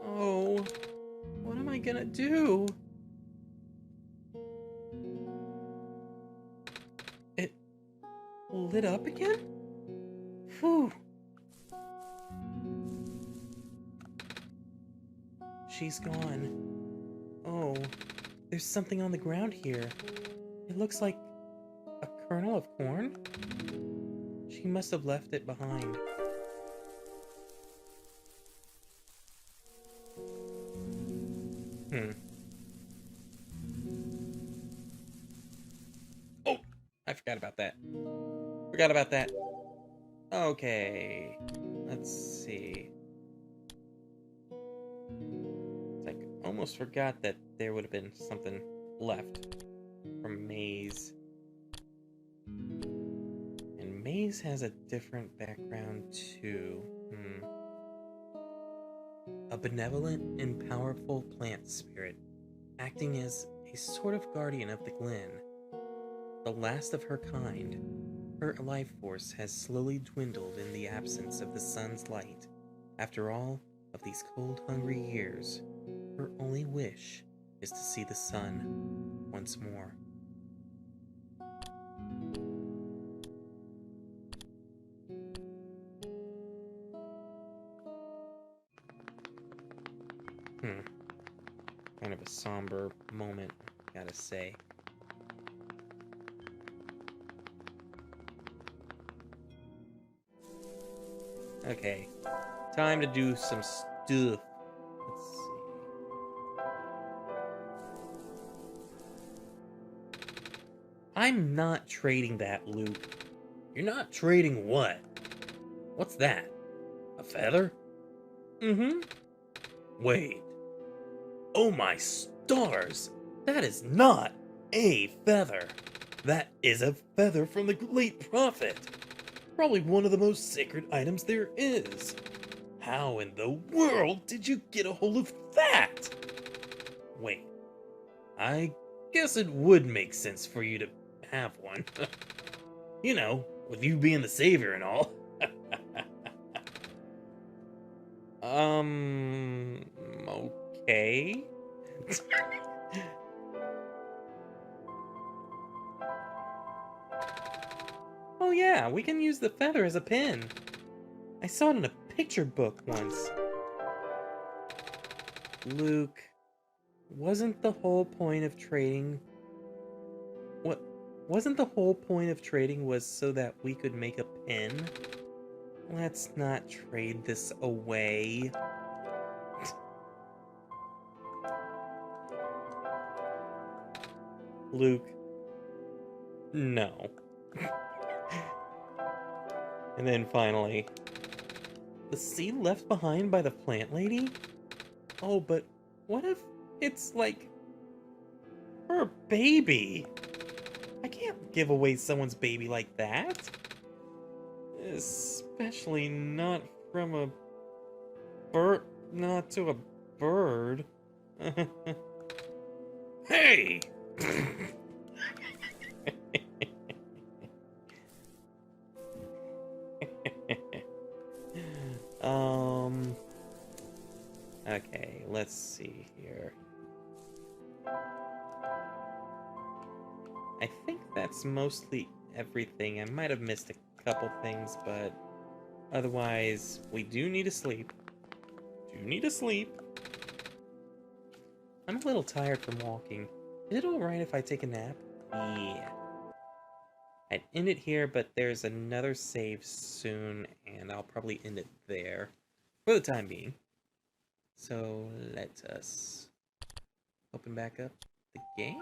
Oh... What am I gonna do? It... lit up again? Phew. She's gone. Oh... There's something on the ground here. It looks like... a kernel of corn? She must have left it behind. Oh! I forgot about that. Okay. Let's see. It's like, almost forgot that there would have been something left from Maze. And Maze has a different background too. A benevolent and powerful plant spirit, acting as a sort of guardian of the Glen. The last of her kind, her life force has slowly dwindled in the absence of the sun's light. After all of these cold, hungry years, her only wish is to see the sun once more. Kind of a somber moment, gotta say. Okay, time to do some stuff. Let's see. I'm not trading that, Luke. You're not trading what? What's that? A feather? Mm-hmm. Wait. Oh my stars! That is not a feather. That is a feather from the late prophet. Probably one of the most sacred items there is. How in the world did you get a hold of that? Wait, I guess it would make sense for you to have one. You know, with you being the savior and all. Okay. Oh yeah, we can use the feather as a pin. I saw it in a picture book once. Luke, wasn't the whole point of trading... Wasn't the whole point of trading was so that we could make a pin? Let's not trade this away. Luke, no. And then finally, the seed left behind by the plant lady? Oh, but what if it's like her baby? I can't give away someone's baby like that. Especially not from a bird, not to a bird. Hey! Okay, let's see here. I think that's mostly everything. I might have missed a couple things, but otherwise, we do need to sleep. I'm a little tired from walking. Is it alright if I take a nap? Yeah. I'd end it here, but there's another save soon, and I'll probably end it there for the time being. So let us open back up the game.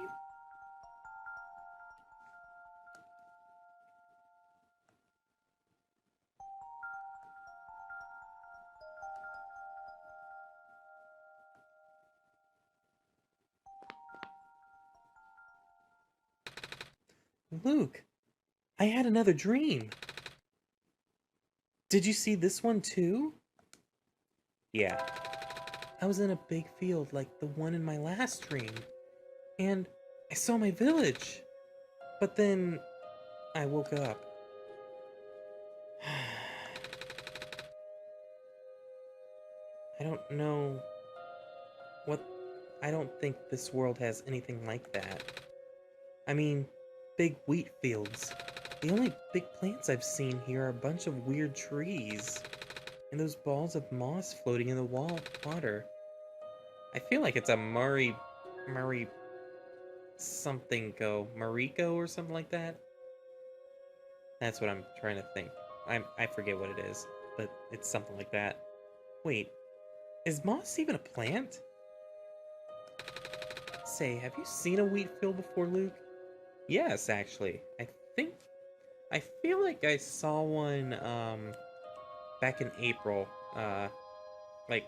Luke, I had another dream. Did you see this one too? Yeah. I was in a big field like the one in my last dream. And I saw my village. But then I woke up. I don't know what... I don't think this world has anything like that. I mean, big wheat fields. The only big plants I've seen here are a bunch of weird trees. And those balls of moss floating in the water. I feel like it's a Murray something go. Mariko or something like that? That's what I'm trying to think. I forget what it is, but it's something like that. Wait, is moss even a plant? Say, have you seen a wheat field before, Luke? Yes, actually. I feel like I saw one, back in April. Like,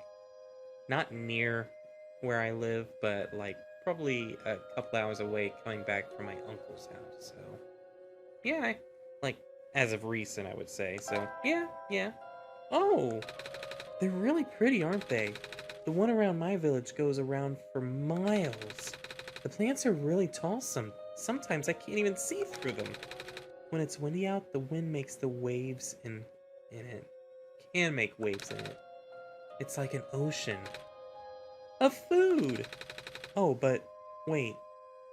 not near where I live, but, like, probably a couple hours away coming back from my uncle's house, so... Yeah, like, as of recent, I would say, so, yeah. Oh! They're really pretty, aren't they? The one around my village goes around for miles. The plants are really tall sometimes I can't even see through them. When it's windy out, the wind makes the waves in it. Can make waves in it. It's like an ocean. Of food! Oh, but wait.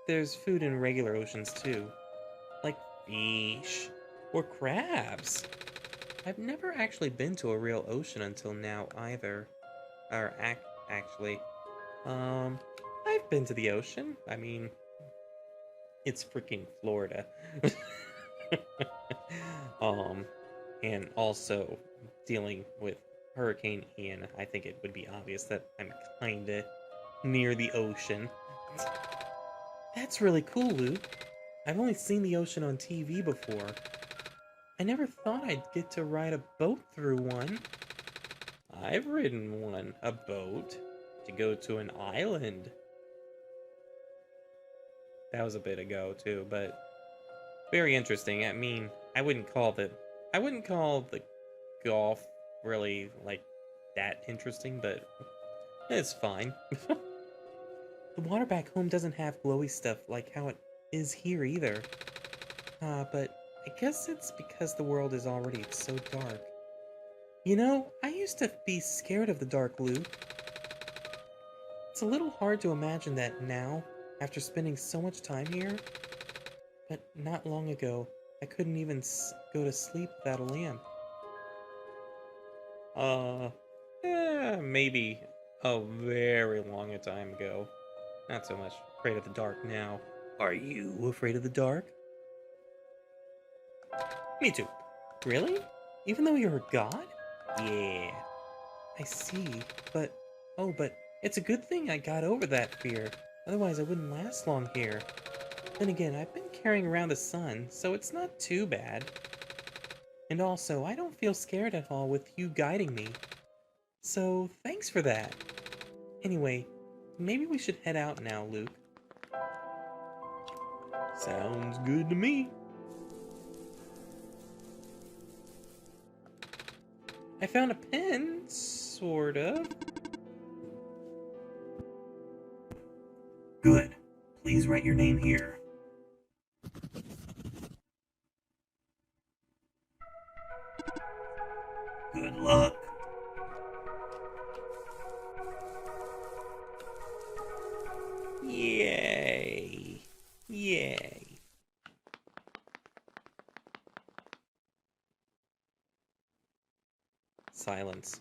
There's food in regular oceans too. Like fish. Or crabs. I've never actually been to a real ocean until now either. Or actually. I've been to the ocean. I mean, it's freaking Florida. And also dealing with Hurricane Ian, I think it would be obvious that I'm kinda near the ocean. That's really cool, Luke. I've only seen the ocean on TV before. I never thought I'd get to ride a boat through one. I've ridden one, a boat, to go to an island. That was a bit ago too, but very interesting. I mean, I wouldn't call the golf really like that interesting, but it's fine. The water back home doesn't have glowy stuff like how it is here either. But I guess it's because the world is already so dark. You know, I used to be scared of the dark, Luke. It's a little hard to imagine that now, after spending so much time here. But not long ago, I couldn't even go to sleep without a lamp. Maybe a very long time ago. Not so much afraid of the dark now. Are you afraid of the dark? Me too. Really? Even though you're a god? Yeah. I see, but... Oh, but it's a good thing I got over that fear. Otherwise, I wouldn't last long here. Then again, I've been carrying around the sun, so it's not too bad. And also, I don't feel scared at all with you guiding me. So, thanks for that. Anyway, maybe we should head out now, Luke. Sounds good to me. I found a pen, sort of. Good. Please write your name here. Good luck. Yay. Yay. Silence.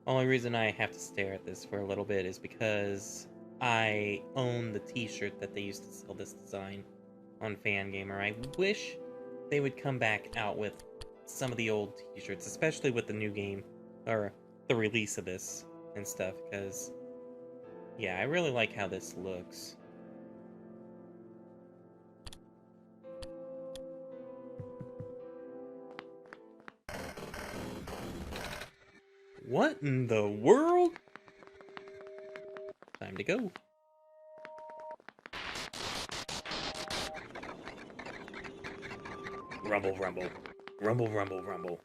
Only reason I have to stare at this for a little bit is because I own the t-shirt that they used to sell this design on Fangamer. I wish they would come back out with some of the old t-shirts, especially with the new game, or the release of this and stuff, because, yeah, I really like how this looks. What in the world? Time to go. Rumble, rumble. Rumble, rumble, rumble.